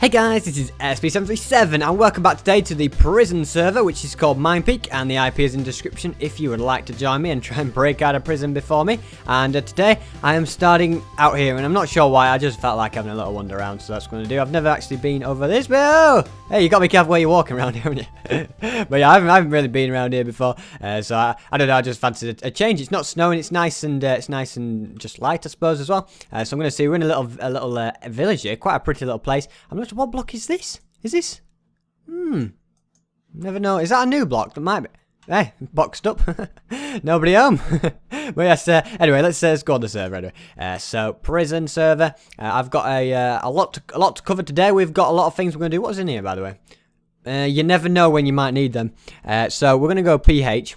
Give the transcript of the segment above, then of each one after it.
Hey guys, this is SB737 and welcome back today to the prison server, which is called Minepeak, and the IP is in the description if you would like to join me and try and break out of prison before me. And today I am starting out here, and I'm not sure why, I just felt like having a little wander around, so that's what I'm going to do. I've never actually been over this, but oh! Hey, you got to be careful where you're walking around here, haven't you? But yeah, I haven't really been around here before, so I don't know, I just fancied a change. It's not snowing, it's nice and just light, I suppose, as well. So I'm going to see, we're in a little village here, quite a pretty little place. I'm not sure, what block is this? Is this? Never know. Is that a new block? That might be. Hey, boxed up. Nobody home. But yes, anyway, let's go on the server anyway. So, prison server. I've got a lot to cover today. We've got a lot of things we're going to do. What's in here, by the way? You never know when you might need them. So, we're going to go PH.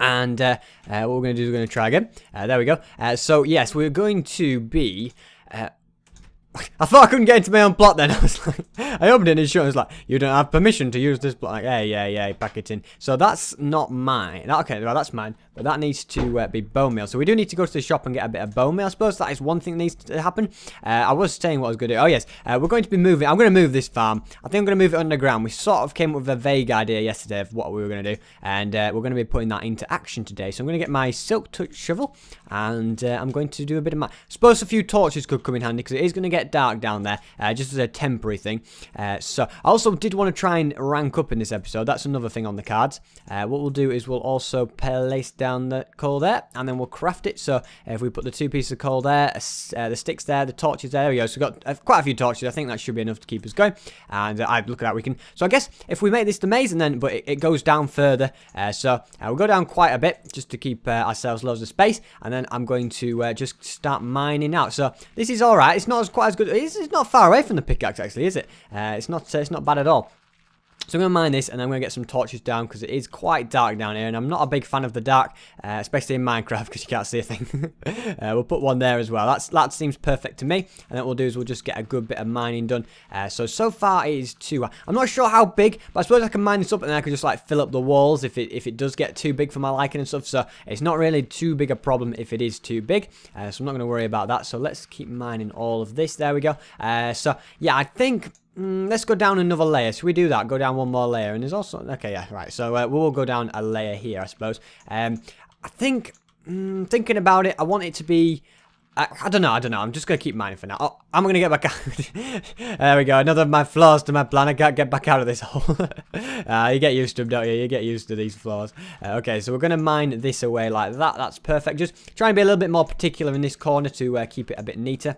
And what we're going to do is we're going to try again. There we go. So, yes, we're going to be... I thought I couldn't get into my own plot then. I was like, I opened it and it was like, you don't have permission to use this plot. Like, yeah, pack it in. So that's not mine. Okay, well, that's mine. But that needs to be bone meal. So we do need to go to the shop and get a bit of bone meal. I suppose that is one thing that needs to happen. I was saying what I was going to do. Oh, yes. We're going to be moving. I'm going to move this farm. I think I'm going to move it underground. We sort of came up with a vague idea yesterday of what we were going to do. And we're going to be putting that into action today. So I'm going to get my silk touch shovel. And I'm going to do a bit of my... I suppose a few torches could come in handy because it is going to get dark down there, just as a temporary thing. So I also did want to try and rank up in this episode. That's another thing on the cards. What we'll do is we'll also place down the coal there, and then we'll craft it. So if we put the 2 pieces of coal there, the sticks there, the torches there we go. So we've got quite a few torches. I think that should be enough to keep us going. And I look at that, we can. So I guess if we make this amazing, then but it goes down further. So we'll go down quite a bit just to keep ourselves loads of space, and then I'm going to just start mining out. So this is all right. It's not quite as good. It's not far away from the pickaxe, actually, is it? It's not bad at all. So I'm going to mine this, and I'm going to get some torches down, because it is quite dark down here, and I'm not a big fan of the dark, especially in Minecraft, because you can't see a thing. We'll put one there as well. That seems perfect to me, and then what we'll do is we'll just get a good bit of mining done. So far it is 2. I'm not sure how big, but I suppose I can mine this up, and then I can just like fill up the walls if it does get too big for my liking and stuff. So it's not really too big a problem if it is too big. So I'm not going to worry about that. So let's keep mining all of this. There we go. So yeah, I think... let's go down another layer. Should we do that? Go down one more layer. And there's also... Okay, yeah, right. So we'll go down a layer here, I suppose. I think... thinking about it, I want it to be... I don't know. I'm just going to keep mining for now. Oh, I'm going to get back out. There we go. Another of my flaws to my plan. I can't get back out of this hole. You get used to them, don't you? You get used to these flaws. Okay, so we're going to mine this away like that. That's perfect. Just try and be a little bit more particular in this corner to keep it a bit neater.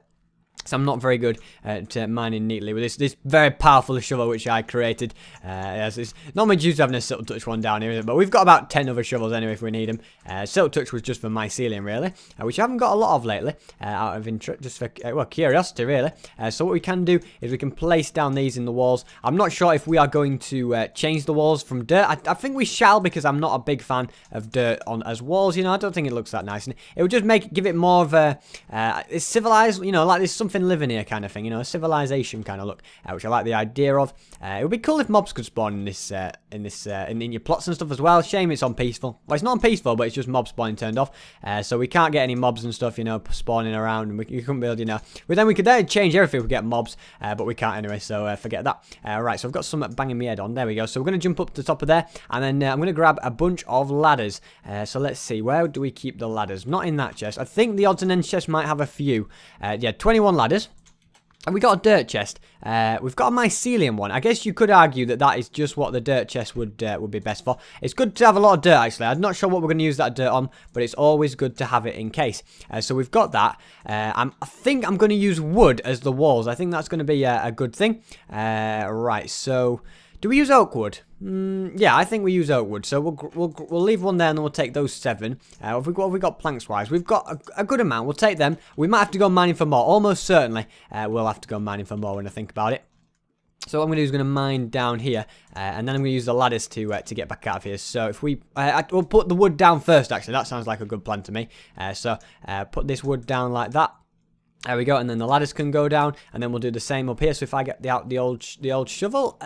So I'm not very good at mining neatly with this very powerful shovel which I created. It's not much use having a silk touch one down here, is it? But we've got about 10 other shovels anyway if we need them. Silk touch was just for mycelium really, which I haven't got a lot of lately, out of interest, just for well, curiosity really. So what we can do is we can place down these in the walls. I'm not sure if we are going to change the walls from dirt. I think we shall, because I'm not a big fan of dirt on as walls. You know, I don't think it looks that nice, and it would just give it more of a it's civilized. You know, like there's something living here kind of thing, you know, a civilization kind of look, which I like the idea of. It would be cool if mobs could spawn in your plots and stuff as well. Shame it's on peaceful. Well, it's not on peaceful, but it's just mob spawning turned off, so we can't get any mobs and stuff, you know, spawning around, and you couldn't build, you know. But then we could change everything if we get mobs, but we can't anyway, so forget that. Right, so I've got some banging my head on. There we go. So we're going to jump up to the top of there, and then I'm going to grab a bunch of ladders. So let's see, where do we keep the ladders? Not in that chest. I think the odds and ends chest might have a few. Yeah, 21 ladders. And we got a dirt chest. We've got a mycelium one. I guess you could argue that is just what the dirt chest would be best for. It's good to have a lot of dirt, actually. I'm not sure what we're going to use that dirt on, but it's always good to have it in case. So we've got that. I think I'm going to use wood as the walls. I think that's going to be a good thing. Right, so... do we use oak wood? Yeah, I think we use oak wood. So we'll leave one there, and then we'll take those 7. What have we got planks wise? We've got a good amount. We'll take them. We might have to go mining for more. Almost certainly, we'll have to go mining for more when I think about it. So what I'm going to do is going to mine down here, and then I'm going to use the ladders to get back out of here. So if we'll put the wood down first. Actually, that sounds like a good plan to me. So put this wood down like that. There we go, and then the ladders can go down, and then we'll do the same up here. So if I get the old shovel.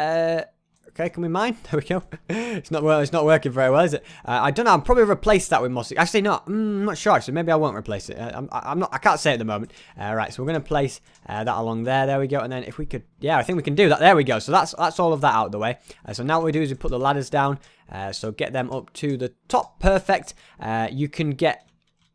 Okay, can we mine? There we go. It's not working very well, is it? I don't know. I'll probably replace that with mossy. Actually, no. I'm not sure. Actually, maybe I won't replace it. I'm not. I can't say at the moment. Right. So we're gonna place that along there. There we go. And then if we could, yeah, I think we can do that. There we go. So that's all of that out of the way. So now what we do is we put the ladders down. So get them up to the top. Perfect. You can get.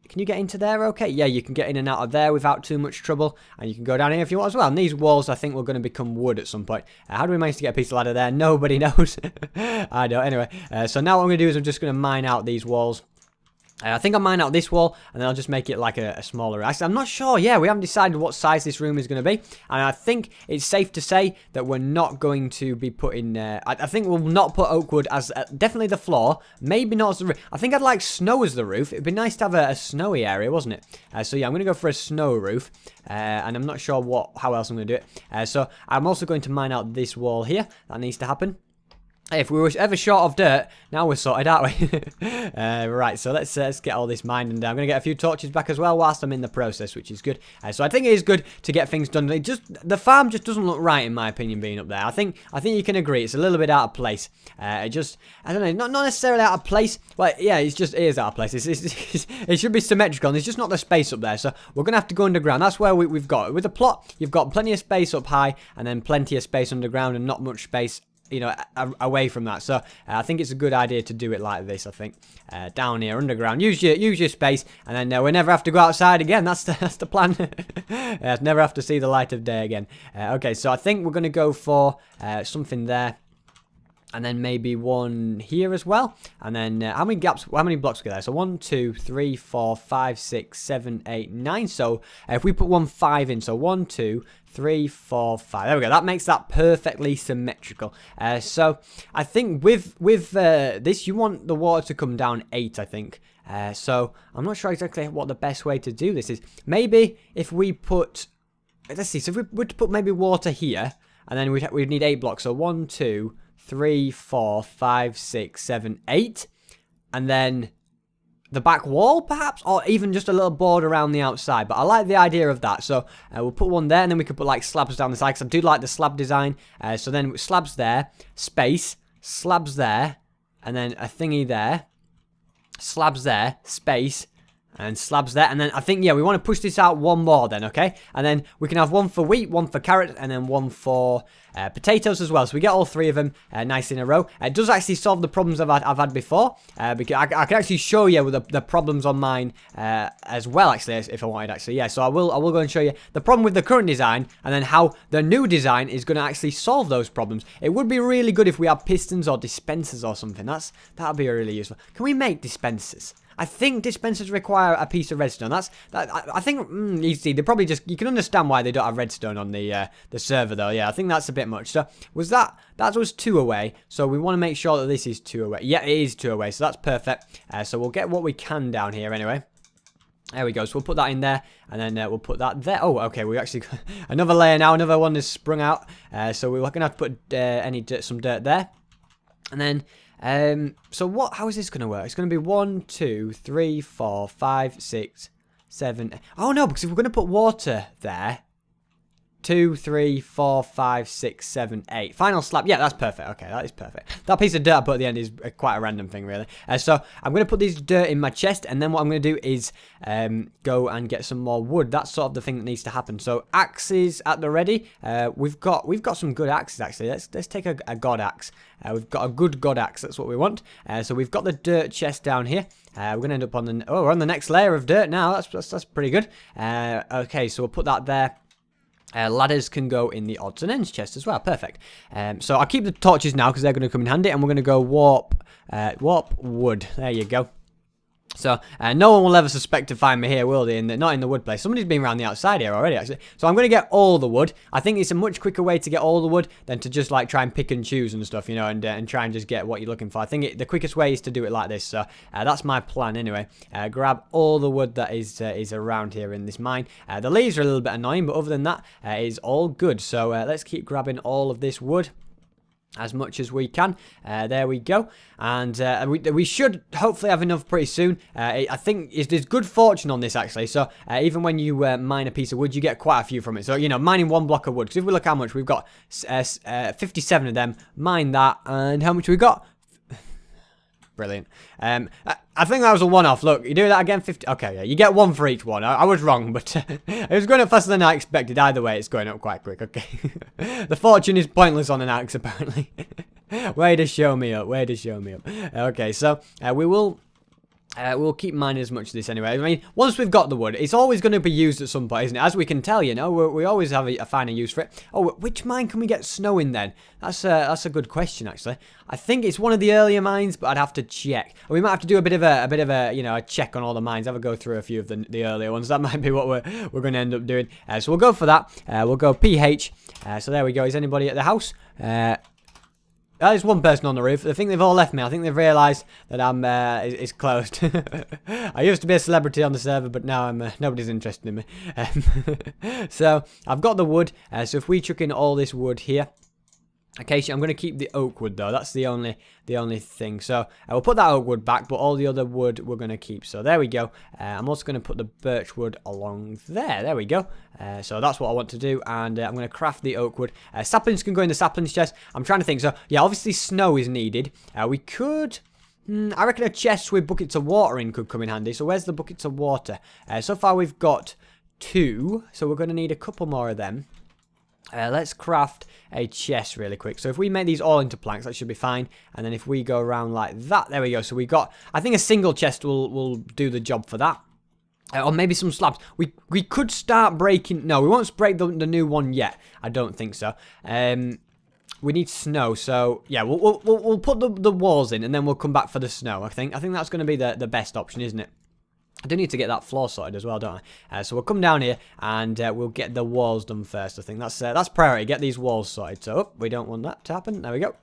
Can you get into there okay? Yeah, you can get in and out of there without too much trouble. And you can go down here if you want as well. And these walls, I think, were going to become wood at some point. How do we manage to get a piece of ladder there? Nobody knows. I don't. Anyway, so now what I'm going to do is I'm just going to mine out these walls. I think I'll mine out this wall, and then I'll just make it like a smaller. Actually, I'm not sure. Yeah, we haven't decided what size this room is going to be. And I think it's safe to say that we're not going to be putting... I think we'll not put oak wood as... definitely the floor. Maybe not as the roof. I think I'd like snow as the roof. It'd be nice to have a snowy area, wasn't it? So yeah, I'm going to go for a snow roof. And I'm not sure how else I'm going to do it. So I'm also going to mine out this wall here. That needs to happen. If we were ever short of dirt, now we're sorted, aren't we? Right, so let's get all this mined, and I'm going to get a few torches back as well whilst I'm in the process, which is good. So I think it is good to get things done. The farm just doesn't look right, in my opinion, being up there. I think you can agree it's a little bit out of place. I don't know, not necessarily out of place. Well, yeah, it is out of place. It should be symmetrical, and there's just not the space up there. So we're going to have to go underground. That's where we've got. With the plot, you've got plenty of space up high, and then plenty of space underground, and not much space, you know, away from that. So I think it's a good idea to do it like this. I think down here underground, use your space, and then we never have to go outside again. That's the plan. Never have to see the light of day again. Okay, so I think we're gonna go for something there. And then maybe one here as well. And then how many blocks are there? So 1, 2, 3, 4, 5, 6, 7, 8, 9. So if we put 1, 5 in, so 1, 2, 3, 4, 5. There we go. That makes that perfectly symmetrical. So I think with this, you want the water to come down 8, I think. So I'm not sure exactly what the best way to do this is. Maybe if we put, let's see. So if we were to put maybe water here, and then we'd need 8 blocks. So 1, 2, 3, 4, 5, 6, 7, 8. And then the back wall, perhaps? Or even just a little board around the outside. But I like the idea of that. So we'll put one there, and then we could put like slabs down the side. Because I do like the slab design. So then slabs there, space, slabs there, and then a thingy there. Slabs there, space, and slabs there. And then I think, yeah, we want to push this out one more then, okay? And then we can have one for wheat, one for carrot, and then one for potatoes as well. So we get all 3 of them nice in a row. It does actually solve the problems I've had before. Because I can actually show you with the problems on mine as well, actually, if I wanted, actually. Yeah, so I will go and show you the problem with the current design, and then how the new design is going to actually solve those problems. It would be really good if we had pistons or dispensers or something. That would be really useful. Can we make dispensers? I think dispensers require a piece of redstone. I think you see, they probably just, you can understand why they don't have redstone on the server though. Yeah, I think that's a bit much. So that was 2 away. So we want to make sure that this is 2 away. Yeah, it is 2 away. So that's perfect. So we'll get what we can down here anyway. There we go. So we'll put that in there, and then we'll put that there. Oh, okay. We actually got another layer now. Another one has sprung out. So we're gonna have to put some dirt there, and then. So how is this going to work? It's going to be 1, 2, 3, 4, 5, 6, 7. Oh no, because if we're going to put water there, 2, 3, 4, 5, 6, 7, 8. Final slab. Yeah, that's perfect. Okay, that is perfect. That piece of dirt I put at the end is quite a random thing, really. So I'm going to put this dirt in my chest, and then what I'm going to do is go and get some more wood. That's sort of the thing that needs to happen. So axes at the ready. We've got some good axes actually. Let's take a god axe. We've got a good god axe. That's what we want. So we've got the dirt chest down here. We're going to end up on the we're on the next layer of dirt now. That's pretty good. Okay, so we'll put that there. Ladders can go in the odds and ends chest as well. Perfect. So I'll keep the torches now because they're going to come in handy. And we're going to go warp wood. There you go. So no one will ever suspect to find me here, will they? Not in the wood place. Somebody's been around the outside here already, actually. So I'm going to get all the wood. I think it's a much quicker way to get all the wood than to just like try and pick and choose and stuff, you know, and try and just get what you're looking for. I think the quickest way is to do it like this. So that's my plan anyway. Grab all the wood that is around here in this mine. The leaves are a little bit annoying, but other than that, it is all good. So let's keep grabbing all of this wood. as much as we can. There we go. And we should hopefully have enough pretty soon. I think there's good fortune on this, actually. So even when you mine a piece of wood, you get quite a few from it. So, you know, mining one block of wood. Because if we look how much, we've got 57 of them. Mine that. And how much we got? Brilliant. I think that was a one-off. Look, you do that again, 50. Okay, yeah, you get one for each one. I was wrong, but it was going up faster than I expected. Either way, it's going up quite quick. Okay. The fortune is pointless on an axe, apparently. Way to show me up. Way to show me up. Okay, so we'll keep mining as much of this anyway. I mean, once we've got the wood, it's always going to be used at some point, isn't it? As we can tell, you know, we always have a finer use for it. Oh, which mine can we get snow in then? That's a good question, actually. I think it's one of the earlier mines, but I'd have to check. We might have to do a bit of a you know, a check on all the mines. Have a go through a few of the earlier ones. That might be what we're going to end up doing. So we'll go for that. We'll go PH. So there we go. Is anybody at the house? There's one person on the roof. I think they've all left me. I think they've realised that it's closed. I used to be a celebrity on the server, but now nobody's interested in me. So I've got the wood. So if we chuck in all this wood here. Okay, so I'm going to keep the oak wood though. That's the only thing. So we'll put that oak wood back, but all the other wood we're going to keep. So there we go. I'm also going to put the birch wood along there. There we go. So that's what I want to do, and I'm going to craft the oak wood. Saplings can go in the saplings chest. I'm trying to think. So yeah, obviously snow is needed. We could. I reckon a chest with buckets of water in could come in handy. So where's the buckets of water? So far we've got 2, so we're going to need a couple more of them. Let's craft a chest really quick. So if we make these all into planks, that should be fine. And then if we go around like that, there we go. So we got, I think a single chest will do the job for that. Or maybe some slabs. We could start breaking. No, we won't break the new one yet. I don't think so. We need snow, so yeah, we'll put the walls in, and then we'll come back for the snow. I think that's going to be the best option, isn't it? I do need to get that floor sorted as well, don't I? So we'll come down here and we'll get the walls done first. I think that's priority. Get these walls sorted. So we don't want that to happen. There we go.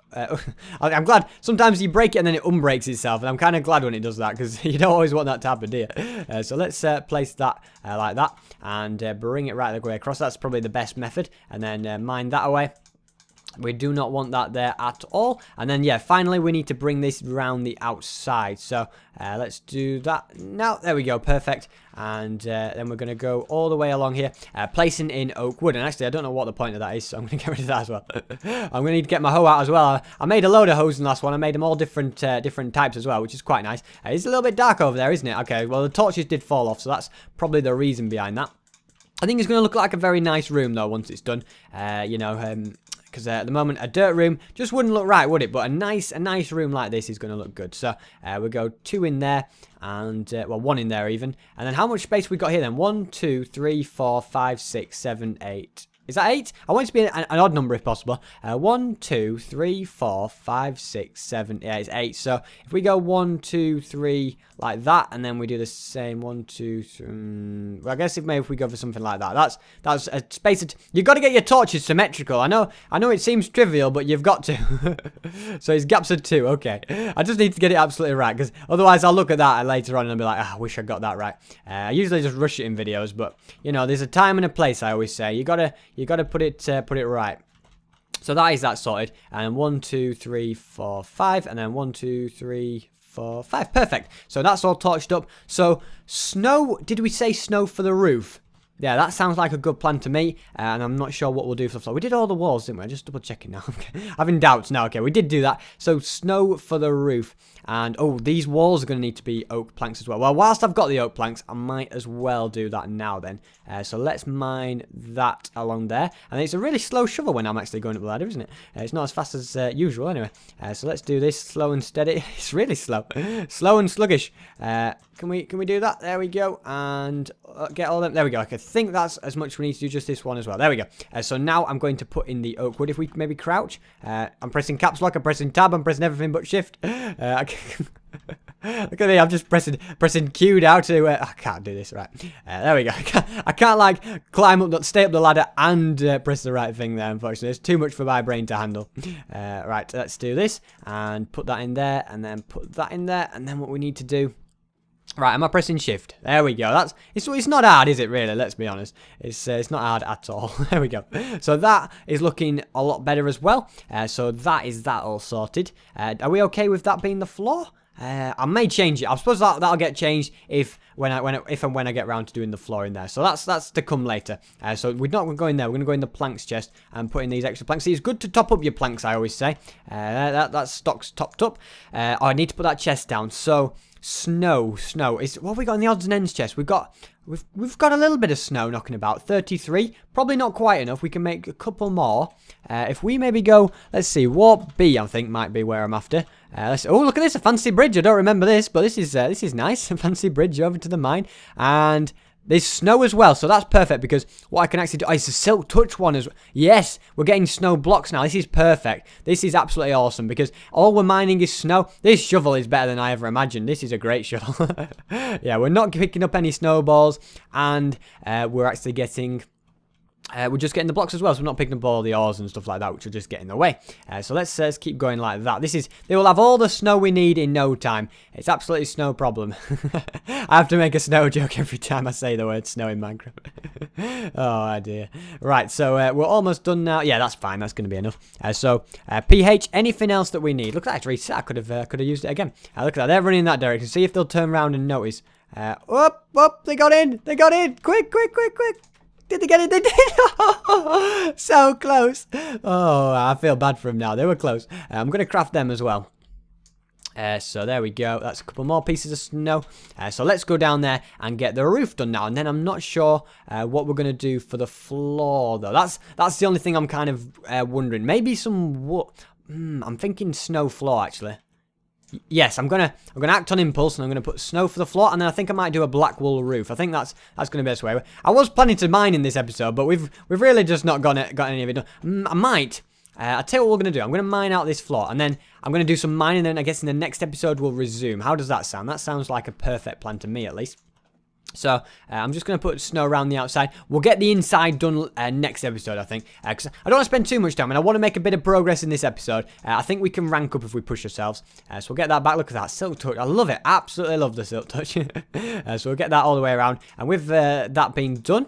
I'm glad. Sometimes you break it and then it unbreaks itself, and I'm kind of glad when it does that because you don't always want that to happen, do you? So let's place that like that and bring it right the way across. That's probably the best method. And then mine that away. We do not want that there at all. And then, yeah, finally, we need to bring this around the outside. So, let's do that now. There we go. Perfect. And then we're going to go all the way along here, placing in oak wood. And actually, I don't know what the point of that is, so I'm going to get rid of that as well. I'm going to need to get my hoe out as well. I made a load of hoes in the last one. I made them all different types as well, which is quite nice. It's a little bit dark over there, isn't it? Okay, well, the torches did fall off, so that's probably the reason behind that. I think it's going to look like a very nice room, though, once it's done. You know, because at the moment a dirt room just wouldn't look right, would it? But a nice room like this is going to look good. So we'll go 2 in there and well, 1 in there even. And then how much space we got here then? 1, 2, 3, 4, 5, 6, 7, 8. Is that 8? I want it to be an odd number if possible. 1, 2, 3, 4, 5, 6, 7, yeah, it's 8. So if we go 1, 2, 3 like that, and then we do the same 1, 2, 3. Well, I guess if we go for something like that, that's a space. You've got to get your torches symmetrical. I know it seems trivial, but you've got to. So it's gaps of 2. Okay, I just need to get it absolutely right, because otherwise I'll look at that later on and I'll be like, I wish I got that right. I usually just rush it in videos, but you know, there's a time and a place. I always say you gotta put it right. So that is that sorted. And 1, 2, 3, 4, 5, and then 1, 2, 3, 4, 5. Perfect. So that's all torched up. So snow. Did we say snow for the roof? Yeah, that sounds like a good plan to me, and I'm not sure what we'll do for the floor. We did all the walls, didn't we? I'm just double checking now. Having doubts now. Okay, we did do that. So snow for the roof. And, oh, these walls are going to need to be oak planks as well. Well, whilst I've got the oak planks, I might as well do that now then. So let's mine that along there. And it's a really slow shovel when I'm actually going up the ladder, isn't it? It's not as fast as usual anyway. So let's do this slow and steady. It's really slow. Slow and sluggish. Can we do that? There we go. And get all them. There we go. I think that's as much we need to do just this one as well. There we go. So now I'm going to put in the oak wood. If we maybe crouch. I'm pressing caps lock. I'm pressing tab. I'm pressing everything but shift. Look at me, I'm just pressing Q now to, I can't do this, right, there we go, I can't like, stay up the ladder and press the right thing there, unfortunately, it's too much for my brain to handle. Right, let's do this, and put that in there, and then put that in there, and then what we need to do Right, am I pressing shift? There we go. It's not hard, is it, really? Let's be honest. It's not hard at all. There we go. So that is looking a lot better as well. So that is that all sorted. Are we okay with that being the floor? I may change it. I suppose that'll get changed if and when I get around to doing the floor in there. So that's to come later. So we're not going to go in there. We're going to go in the planks chest and put in these extra planks. See, it's good to top up your planks, I always say. That stock's topped up. Oh, I need to put that chest down. So snow. What have we got in the odds and ends chest? We've got a little bit of snow knocking about. 33. Probably not quite enough. We can make a couple more. If we maybe go, let's see, warp B, I think might be where I'm after. Oh, look at this, a fancy bridge. I don't remember this, but this is nice. A fancy bridge over to the mine. And there's snow as well, so that's perfect because what I can actually do... Oh, it's a Silk Touch one as well. Yes, we're getting snow blocks now. This is perfect. This is absolutely awesome because all we're mining is snow. This shovel is better than I ever imagined. This is a great shovel. Yeah, we're not picking up any snowballs, and we're actually getting... we're just getting the blocks as well, so we're not picking up all the ores and stuff like that, which will just get in the way. So let's keep going like that. They will have all the snow we need in no time. It's absolutely snow problem. I have to make a snow joke every time I say the word snow in Minecraft. Oh dear. Right, so we're almost done now. Yeah, that's fine. That's going to be enough. So PH, anything else that we need? Look at that, it's reset. I could have used it again. Look at that. They're running in that direction. See if they'll turn around and notice. They got in. They got in. Quick. Did they get it? They did! So close. Oh, I feel bad for them now. They were close. I'm going to craft them as well. So there we go. That's a couple more pieces of snow. So let's go down there and get the roof done now. And then I'm not sure what we're going to do for the floor, though. That's the only thing I'm kind of wondering. Maybe some wood. I'm thinking snow floor, actually. Yes, I'm gonna act on impulse, and I'm gonna put snow for the floor, and then I think I might do a black wool roof. I think that's gonna be the best way. I was planning to mine in this episode, but we've really just not got any of it done. I might. I'll tell you what we're gonna do. I'm gonna mine out this floor, and then I'm gonna do some mining. And then I guess in the next episode we'll resume. How does that sound? That sounds like a perfect plan to me, at least. So, I'm just going to put snow around the outside. We'll get the inside done next episode, I think. Because I don't want to spend too much time, and I want to make a bit of progress in this episode. I think we can rank up if we push ourselves. So we'll get that back. Look at that Silk Touch. I love it. Absolutely love the Silk Touch. So we'll get that all the way around. And with that being done,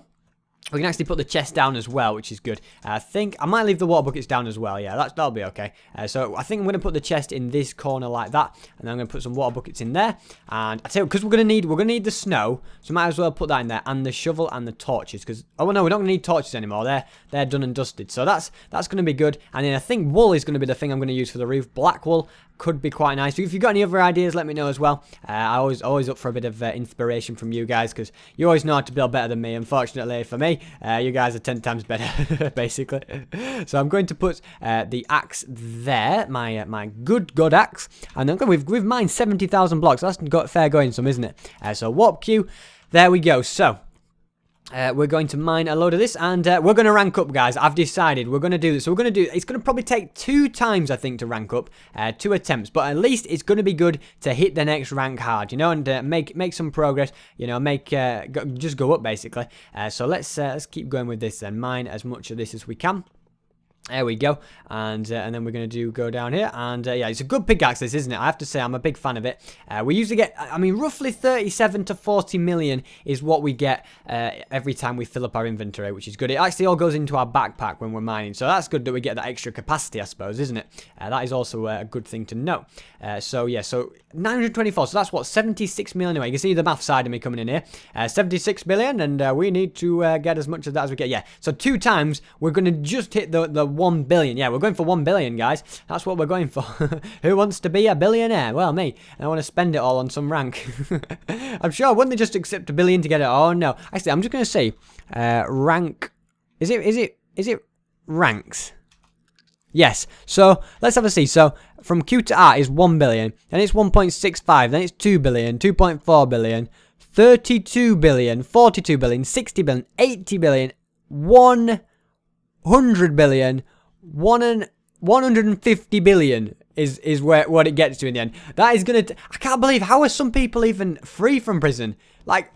we can actually put the chest down as well, which is good. I think I might leave the water buckets down as well. Yeah, that'll be okay. So I think I'm going to put the chest in this corner like that, and then I'm going to put some water buckets in there. And I tell you, because we're going to need the snow, so might as well put that in there, and the shovel and the torches. Because oh no, we're not going to need torches anymore. They're done and dusted. So that's going to be good. And then I think wool is going to be the thing I'm going to use for the roof. Black wool could be quite nice. If you've got any other ideas, let me know as well. I always up for a bit of inspiration from you guys, because you always know how to build better than me. Unfortunately for me, you guys are 10 times better, basically. So I'm going to put the axe there, my good axe, and then we've mined 70,000 blocks. That's got fair going some, isn't it? So warp Q, there we go. So we're going to mine a load of this, and we're going to rank up, guys. I've decided we're going to do this. So it's going to probably take 2 times, I think, to rank up, 2 attempts. But at least it's going to be good to hit the next rank hard, you know, and make some progress, you know, just go up, basically. So let's keep going with this then. Mine as much of this as we can. There we go, and then we're going to go down here, and yeah, it's a good pickaxe, this, isn't it? I have to say, I'm a big fan of it. We usually get, I mean, roughly 37 to 40 million is what we get every time we fill up our inventory, which is good. It actually all goes into our backpack when we're mining, so that's good that we get that extra capacity, I suppose, isn't it? That is also a good thing to know. So yeah, so 924, so that's what, 76 million anyway. You can see the math side of me coming in here. 76 billion, and we need to get as much of that as we get. Yeah, so 2 times, we're going to just hit the 1 billion. Yeah, we're going for 1 billion, guys. That's what we're going for. Who wants to be a billionaire? Well, me. And I want to spend it all on some rank. I'm sure, wouldn't they just accept 1 billion to get it? Oh, no. Actually, I'm just going to say, rank. Is it ranks? Yes. So, let's have a see. So, from Q to R is 1 billion. Then it's 1.65. Then it's 2 billion. 2.4 billion. 32 billion. 42 billion. 60 billion. 80 billion. 100 billion, 150 billion is what it gets to in the end. That is gonna. I can't believe, how are some people even free from prison? Like,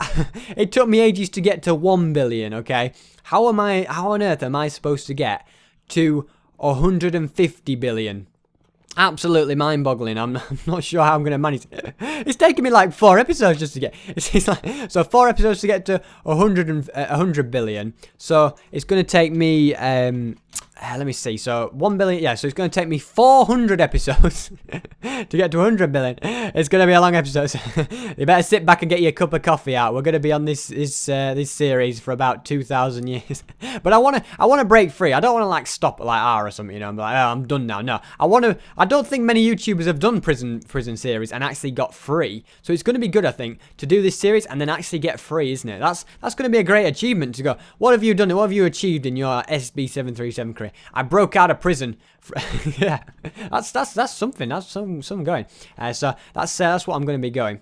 it took me ages to get to 1 billion. Okay, how on earth am I supposed to get to 150 billion? Absolutely mind-boggling. I'm not sure how I'm going to manage it. It's taken me like 4 episodes just to get. It's like, so 4 episodes to get to 100 billion. So it's going to take me. Let me see. So 1 billion. Yeah. So it's going to take me 400 episodes to get to 100 billion. It's going to be a long episode. So you better sit back and get your cup of coffee out. We're going to be on this series for about 2,000 years. But I want to break free. I don't want to like stop at like R or something. You know, I'm like, oh, I'm done now. No, I don't think many YouTubers have done prison series and actually got free. So it's going to be good, I think, to do this series and then actually get free, isn't it? That's going to be a great achievement to go. What have you done? What have you achieved in your SB737 career? I broke out of prison. Yeah, that's something. That's something going. So that's what I'm going to be going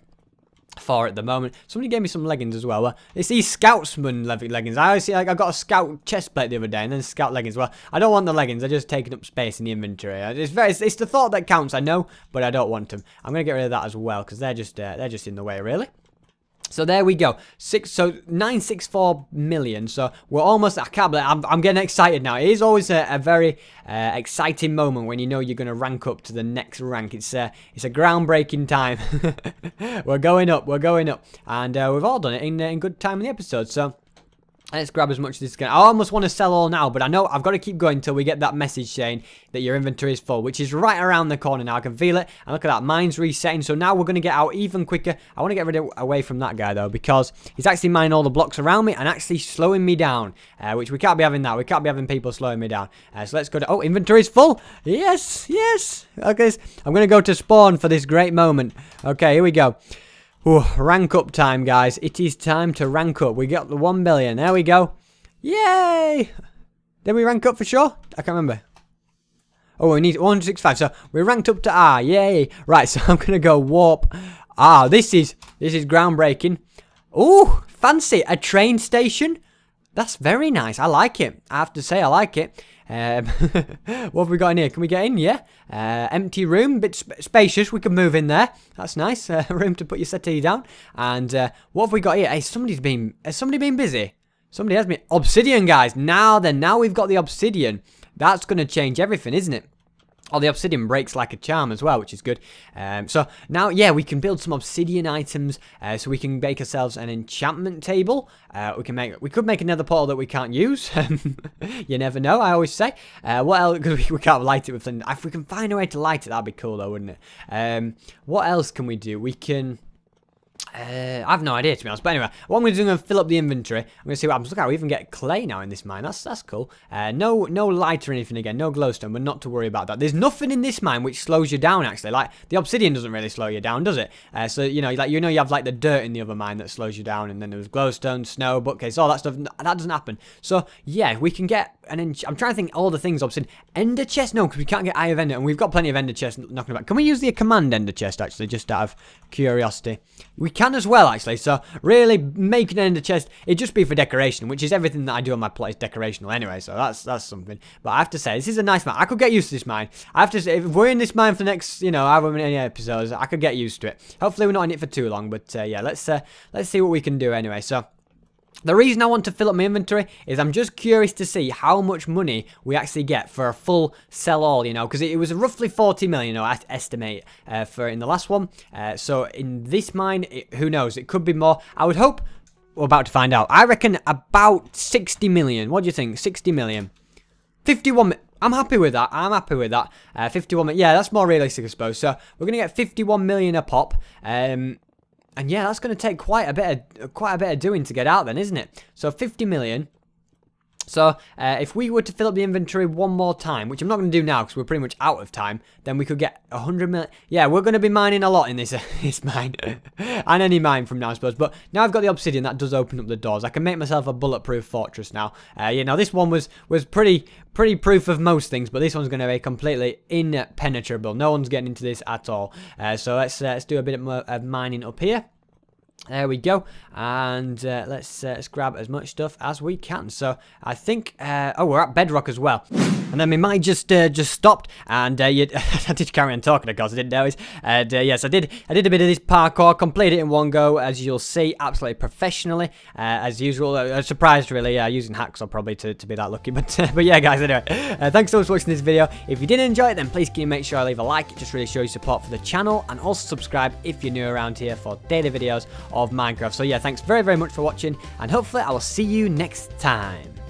for at the moment. Somebody gave me some leggings as well. It's these Scoutsman leggings. I always see, like, I got a Scout chest plate the other day and then Scout leggings. Well, I don't want the leggings. They're just taking up space in the inventory. It's the thought that counts, I know, but I don't want them. I'm going to get rid of that as well because they're just in the way, really. So there we go. 964 million. So we're almost. I can't believe. I'm getting excited now. It is always a very exciting moment when you know you're going to rank up to the next rank. It's a groundbreaking time. We're going up. We're going up, and we've all done it in good time in the episode. So. Let's grab as much as this can. I almost want to sell all now, but I know I've got to keep going until we get that message saying that your inventory is full, which is right around the corner now. I can feel it. And look at that. Mine's resetting. So now we're going to get out even quicker. I want to get away from that guy, though, because he's actually mining all the blocks around me and actually slowing me down, which we can't be having that. We can't be having people slowing me down. So let's go to... Oh, inventory is full. Yes, yes. Okay, I'm going to go to spawn for this great moment. Okay, here we go. Ooh, rank up time, guys. It is time to rank up. We got the 1 billion. There we go. Yay! Did we rank up for sure? I can't remember. Oh, we need 165. So we ranked up to R. Yay! Right, so I'm gonna go warp. Ah, this is groundbreaking. Ooh, fancy a train station. That's very nice. I like it. I have to say, I like it. What have we got in here? Can we get in? Yeah. Empty room, bit spacious. We can move in there. That's nice. Room to put your settee down. And what have we got here? Hey, has somebody been busy? Somebody has been. Obsidian, guys. Now we've got the obsidian. That's going to change everything, isn't it? Oh, the obsidian breaks like a charm as well, which is good. So now, yeah, we can build some obsidian items. So we can make ourselves an enchantment table. We could make another portal that we can't use. You never know, I always say. What else? Because we can't light it with things. If we can find a way to light it, that'd be cool, though, wouldn't it? What else can we do? We can. I have no idea, to be honest. But anyway, what I'm going to do is I'm going to fill up the inventory. I'm going to see what happens. Look how we even get clay now in this mine. That's cool. No light or anything again. No glowstone, but not to worry about that. There's nothing in this mine which slows you down, actually. Like, the obsidian doesn't really slow you down, does it? So, you know, you have, like, the dirt in the other mine that slows you down. And then there's glowstone, snow, bookcase, all that stuff. That doesn't happen. So, yeah, we can get an I'm trying to think all the things obsidian. Ender chest? No, because we can't get Eye of Ender. And we've got plenty of ender chests knocking about. Can we use the command ender chest, actually, just out of curiosity? We can as well, actually. So really making an ender chest, it'd just be for decoration, which is everything that I do on my plot is decorational anyway. So that's something. But I have to say, this is a nice mine. I could get used to this mine. I have to say, if we're in this mine for the next, you know, however many episodes, I could get used to it. Hopefully we're not in it for too long. But yeah, let's see what we can do anyway. So. The reason I want to fill up my inventory is I'm just curious to see how much money we actually get for a full sell-all, you know, because it was roughly 40 million, I estimate, for in the last one. So in this mine, who knows, it could be more. I would hope, we're about to find out. I reckon about 60 million. What do you think? 60 million. 51 I'm happy with that. 51 million. Yeah, that's more realistic, I suppose. So we're going to get 51 million a pop. And yeah, that's going to take quite a bit of doing to get out then, isn't it? So 50 million. So if we were to fill up the inventory one more time, which I'm not going to do now because we're pretty much out of time, then we could get 100 million. Yeah, we're going to be mining a lot in this this mine. And any mine from now, I suppose. But now I've got the obsidian, that does open up the doors. I can make myself a bulletproof fortress now. You know, this one was pretty proof of most things, but this one's going to be completely impenetrable. No one's getting into this at all. So let's do a bit of mining up here. There we go, and let's grab as much stuff as we can. So I think, oh, we're at Bedrock as well, and then my mind just stopped, and I did carry on talking, of course, I didn't notice. And yes, I did a bit of this parkour, completed it in one go, as you'll see, absolutely professionally, as usual. I was surprised, really, using hacksaw probably to be that lucky, but but yeah, guys, anyway, thanks so much for watching this video. If you did enjoy it, then please can you make sure I leave a like. It just really shows support for the channel, and also subscribe if you're new around here for daily videos of Minecraft. So yeah, thanks very, very much for watching, and hopefully I will see you next time.